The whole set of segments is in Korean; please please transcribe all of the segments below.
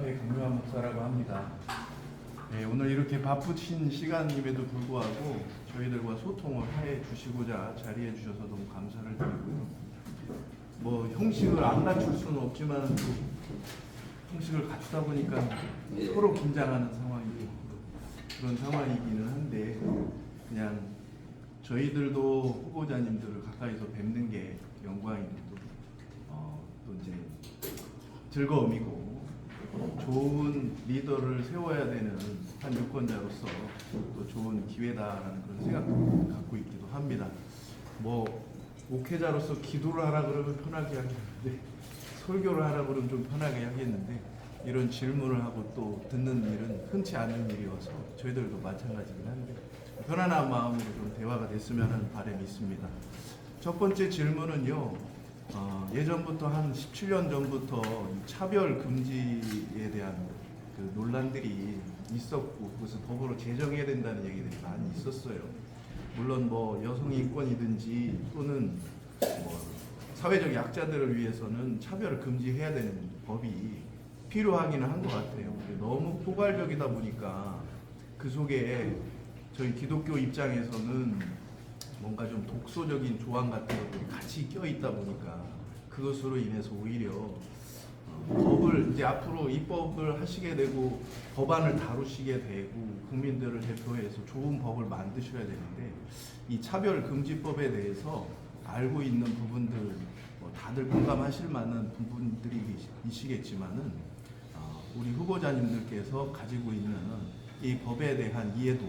사랑교회 강요한 목사라고 합니다. 네, 오늘 이렇게 바쁘신 시간임에도 불구하고 저희들과 소통을 해 주시고자 자리해 주셔서 너무 감사를 드리고요. 뭐 형식을 안 갖출 수는 없지만 또 형식을 갖추다 보니까 서로 긴장하는 상황이고 그런 상황이기는 한데 그냥 저희들도 후보자님들을 가까이서 뵙는 게 영광이고 또 이제 즐거움이고 좋은 리더를 세워야 되는 한 유권자로서 또 좋은 기회다라는 그런 생각을 갖고 있기도 합니다. 뭐 목회자로서 기도를 하라 그러면 편하게 하겠는데 설교를 하라 그러면 좀 편하게 하겠는데 이런 질문을 하고 또 듣는 일은 흔치 않은 일이어서 저희들도 마찬가지긴 한데 편안한 마음으로 좀 대화가 됐으면 하는 바람이 있습니다. 첫 번째 질문은요. 예전부터 한 17년 전부터 차별 금지에 대한 그 논란들이 있었고 그것을 법으로 제정해야 된다는 얘기들이 많이 있었어요. 물론 뭐 여성 인권이든지 또는 뭐 사회적 약자들을 위해서는 차별을 금지해야 되는 법이 필요하기는 한 것 같아요. 너무 포괄적이다 보니까 그 속에 저희 기독교 입장에서는 뭔가 좀 독소적인 조항 같은 것들이 같이 껴있다 보니까 그것으로 인해서 오히려 법을 이제 앞으로 입법을 하시게 되고 법안을 다루시게 되고 국민들을 대표해서 좋은 법을 만드셔야 되는데 이 차별금지법에 대해서 알고 있는 부분들 뭐 다들 공감하실 만한 부분들이 있으시겠지만은 우리 후보자님들께서 가지고 있는 이 법에 대한 이해도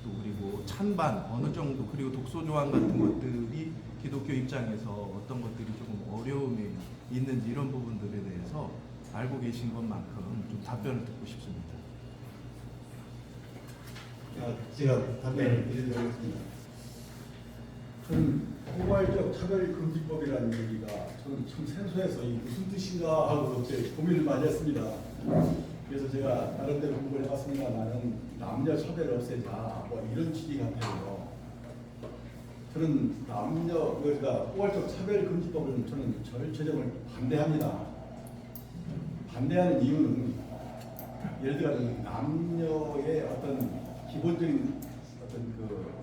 또 그리고 찬반 어느 정도 그리고 독소 조항 같은 것들이 기독교 입장에서 어떤 것들이 조금 어려움이 있는지 이런 부분들에 대해서 알고 계신 것만큼 좀 답변을 듣고 싶습니다. 제가 답변을 드리도록 하겠습니다. 저는 포괄적 차별금지법이라는 얘기가 저는 참 생소해서 이 무슨 뜻인가 하고 고민을 많이 했습니다. 그래서 제가 나름대로 공부를 해봤습니다. 나는 남녀 차별 없애자 뭐 이런 취지 같아요. 저는 남녀 그러니까 포괄적 차별금지법을 저는 제정을 반대합니다. 반대하는 이유는 예를 들어 남녀의 어떤 기본적인 어떤 그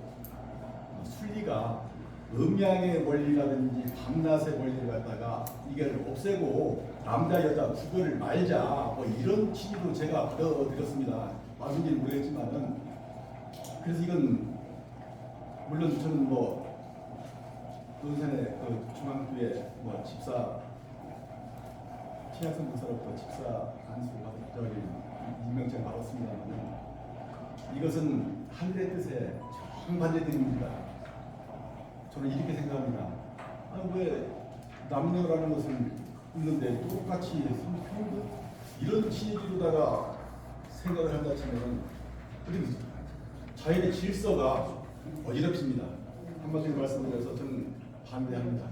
순리가 음양의 원리라든지 밤낮의 원리를 갖다가 이걸 없애고 남자 여자 구별을 말자 뭐 이런 취지로 제가 받아들였습니다. 맞은지는 모르겠지만은 그래서 이건 물론 저는 뭐 논산의 그 중앙교회 뭐 집사 최학선 목사로부터 집사 안수 저기 임명장 받았습니다만 이것은 하늘의 뜻에 정반대됩니다. 저는 이렇게 생각합니다. 왜 남녀라는 것은 있는데 똑같이 성평등 이런 취지로다가 생각을 한다 치면 그리고 자연의 질서가 어지럽습니다. 한마디로 말씀드려서 저는 반대합니다.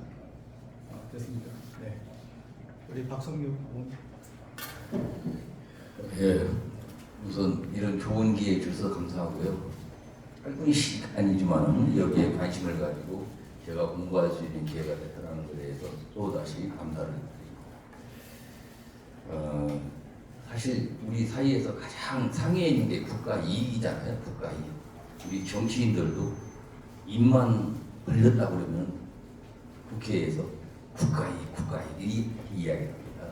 됐습니까? 네. 우리 박성규 의원. 예, 우선 이런 좋은 기회 주셔서 감사하고요. 짧은 시간이지만 여기에 관심을 가지고 제가 공부할 수 있는 기회가 됐다는 것에 대해서 또다시 감사를 드리고 사실 우리 사이에서 가장 상위에 있는 게 국가 이익이잖아요. 국가 이익. 우리 정치인들도 입만 벌렸다 그러면 국회에서 국가 이익 이 이야기를 합니다.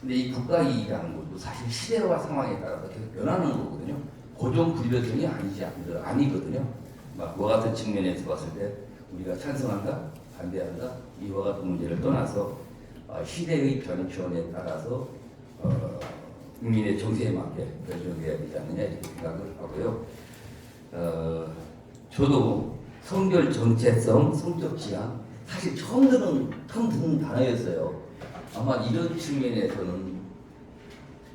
근데 이 국가 이익이라는 것도 사실 시대와 상황에 따라서 계속 변하는 거거든요. 고정 불변성이 아니거든요. 막 뭐 같은 측면에서 봤을 때 우리가 찬성한다, 반대한다 이와 같은 문제를 떠나서 시대의 변천에 따라서 국민의 정세에 맞게 결정돼야 되지 않느냐 이렇게 생각을 하고요. 저도 성별 정체성, 성적 지향 사실 처음 듣는 단어였어요. 아마 이런 측면에서는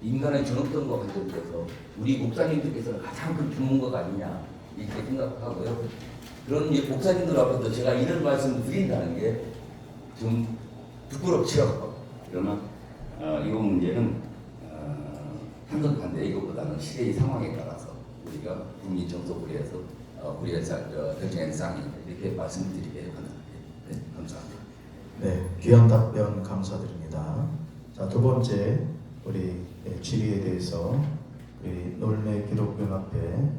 인간의 존엄성과 관련돼서 우리 목사님들께서는 가장 큰 전문가가 아니냐 이렇게 생각하고요. 그런 목사님들 앞에서 제가 이런 말씀을 드린다는 게 좀 부끄럽죠. 그러나 이번 문제는 한성 반대 이것보다는 시대의 상황에 따라서 우리가 국민 정서를 위해서 우리가 결정한 상이 이렇게 말씀드리게 합니다. 네, 감사합니다. 네, 귀한 답변 감사드립니다. 자, 두 번째 우리 질의에 대해서 우리 놀래 기독교연합회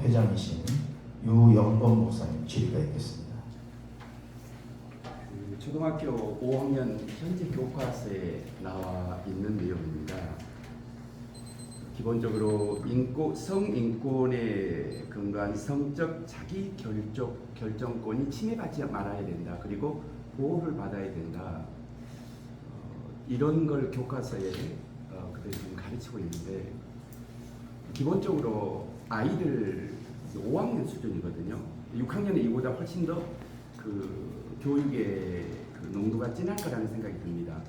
회장이신 유영범 목사님 질의가 있겠습니다. 초등학교 5학년 현재 교과서에 나와 있는 내용입니다. 기본적으로 성인권에 근거한 성적 자기 결정권이 침해받지 말아야 된다. 그리고 보호를 받아야 된다. 이런 걸 교과서에 그들이 지금 가르치고 있는데, 기본적으로 아이들 5학년 수준이거든요. 6학년은 이보다 훨씬 더 교육의 농도가 진할 거라는 생각이 듭니다.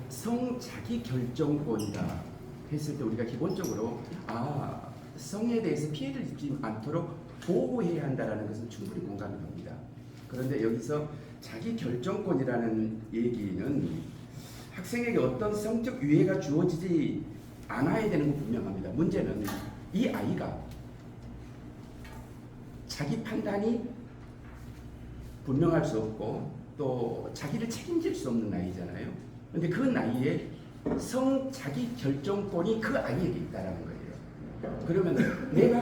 성 자기 결정권이다 했을 때 우리가 기본적으로 성에 대해서 피해를 입지 않도록 보호해야 한다는 것은 충분히 공감이 갑니다. 그런데 여기서 자기 결정권이라는 얘기는 학생에게 어떤 성적 유해가 주어지지 않아야 되는 건 분명합니다. 문제는 이 아이가 자기 판단이 분명할 수 없고 또 자기를 책임질 수 없는 나이잖아요. 그런데 그 나이에 성 자기 결정권이 그 아이에게 있다라는 거예요. 그러면 내가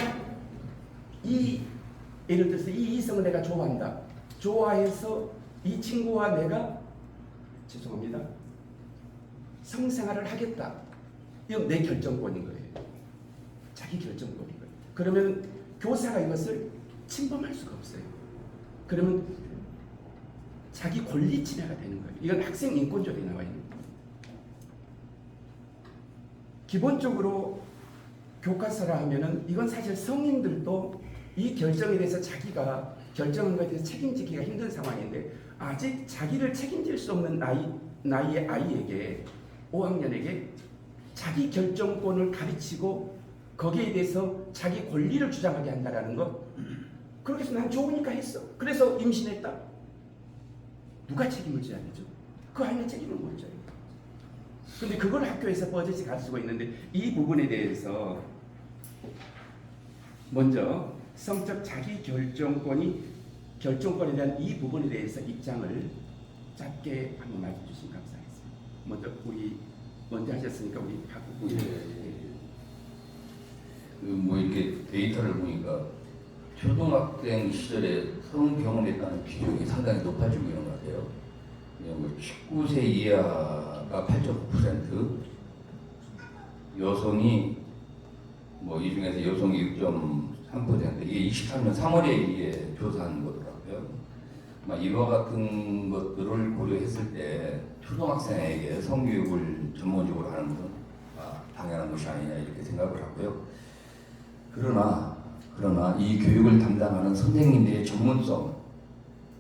예를 들어서 이 이성을 내가 좋아한다. 좋아해서 이 친구와 내가 성생활을 하겠다. 이건 내 결정권인 거예요. 자기 결정권인 거예요. 그러면 교사가 이것을 침범할 수가 없어요. 그러면 자기 권리 침해가 되는 거예요. 이건 학생 인권조례에 나와 있는 거예요. 기본적으로 교과서라 하면은 이건 사실 성인들도 이 결정에 대해서 자기가 결정한 것에 대해서 책임지기가 힘든 상황인데, 아직 자기를 책임질 수 없는 나이의 아이에게 5학년에게 자기 결정권을 가르치고 거기에 대해서 자기 권리를 주장하게 한다라는 것, 그렇게 해서 난 좋으니까 했어. 그래서 임신했다. 누가 책임을 져야 되죠? 그 아이는 책임을 못 져요. 근데 그걸 학교에서 버젓이 가르치고 있는데, 이 부분에 대해서 먼저 성적 자기 결정권에 대한 이 부분에 대해서 입장을 짧게 한번 말해주시면 감사하겠습니다. 먼저 하셨으니까 우리 박 부부님. 이렇게 데이터를 보니까 초등학생 시절에 성 경험했다는 비중이 상당히 높아지고 있는 것 같아요. 19세 이하가 8.9%, 여성이 이 중에서 여성이 6.3%, 이게 23년 3월에 이게 조사한 거더라고요. 이와 같은 것들을 고려했을 때 초등학생에게 성교육을 전문적으로 하는 것은 당연한 것이 아니냐 이렇게 생각을 하고요. 그러나 이 교육을 담당하는 선생님들의 전문성,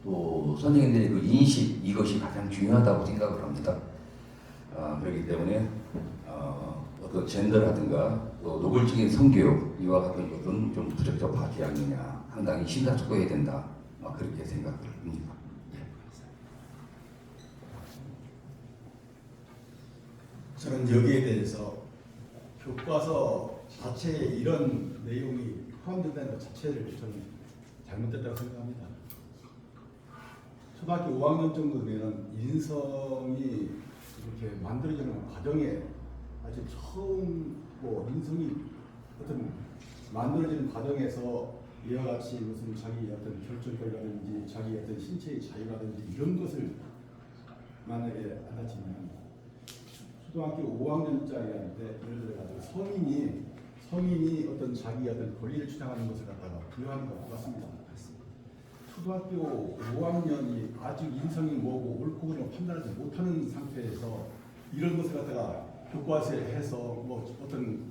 또 선생님들의 그 인식, 이것이 가장 중요하다고 생각을 합니다. 그렇기 때문에 어떤 젠더라든가 또 노골적인 성교육 이와 같은 것은 좀 부적절하지 않느냐, 상당히 심사숙고해야 된다, 그렇게 생각을 합니다. 저는 여기에 대해서 교과서 자체에 이런 내용이 포함된다는 것 자체를 저는 잘못됐다고 생각합니다. 초등학교 5학년 정도 되면 인성이 이렇게 만들어지는 과정에 아주 처음 인성이 어떤 만들어지는 과정에서 이와 같이 무슨 자기 어떤 결정권이라든지 자기 어떤 신체의 자유라든지 이런 것을 만약에 알아지면 초등학교 5학년짜리한테 예를 들어 가지고 성인이 어떤 자기 어떤 권리를 주장하는 것을 갖다가 부여하는 것 같습니다. 초등학교 5학년이 아직 인성이 뭐고 옳고 그름을 판단하지 못하는 상태에서 이런 것을 갖다가 교과서에 해서 어떤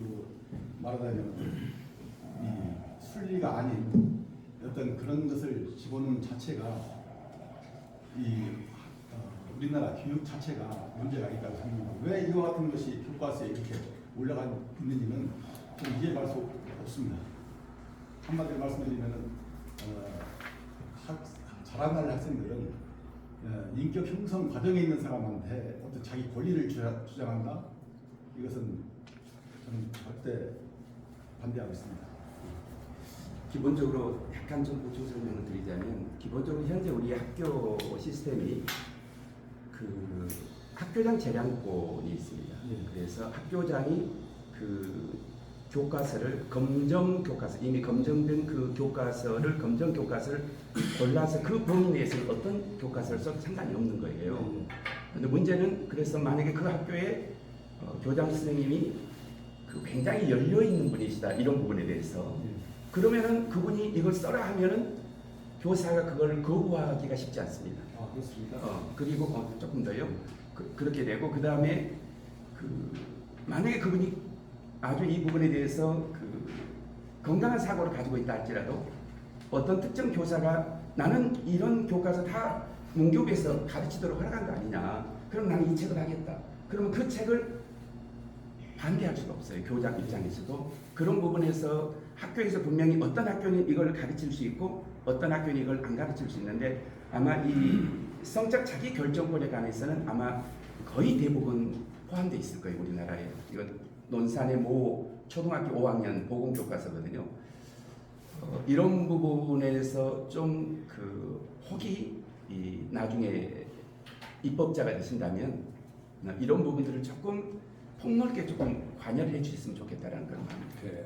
말하자면 이 순리가 아닌 어떤 그런 것을 집어넣는 자체가 우리나라 교육 자체가 문제가 있다고 생각합니다. 왜 이와 같은 것이 교과서에 이렇게 올라가 있는지는 좀 이해할 수 없습니다. 한마디로 말씀드리면 자라날 학생들은 인격 형성 과정에 있는 사람한테 어떤 자기 권리를 주장한다? 이것은 저는 절대 반대하고 있습니다. 기본적으로 약간 좀 보충 설명을 드리자면, 기본적으로 현재 우리 학교 시스템이 그 학교장 재량권이 있습니다. 예. 그래서 학교장이 그 교과서를 검정 교과서 이미 검정된 그 교과서를 검정 교과서를 골라서 그 범위 내에서 어떤 교과서를 써도 상관이 없는 거예요. 근데 문제는 그래서 만약에 그 학교에 교장 선생님이 그 굉장히 열려 있는 분이시다 이런 부분에 대해서 그러면은 그분이 이걸 써라 하면은 교사가 그걸 거부하기가 쉽지 않습니다. 아 그렇습니까? 그리고 조금 더요. 그렇게 되고 그 다음에 그 만약에 그분이 아주 이 부분에 대해서 그 건강한 사고를 가지고 있다 할지라도 어떤 특정 교사가 나는 이런 교과서 다 문교부에서 가르치도록 허락한 거 아니냐. 그럼 나는 이 책을 하겠다. 그러면 그 책을 반대할 수가 없어요. 교장 입장에서도. 그런 부분에서 학교에서 분명히 어떤 학교는 이걸 가르칠 수 있고 어떤 학교는 이걸 안 가르칠 수 있는데 아마 이 성적 자기 결정권에 관해서는 아마 거의 대부분 포함되어 있을 거예요. 우리나라에. 이건 논산의 모 초등학교 5학년 보건교과서거든요. 이런 부분에서 좀 그 혹이 나중에 입법자가 되신다면 이런 부분들을 조금 폭넓게 조금 관여를 해주셨으면 좋겠다라는 그런 마음입니다.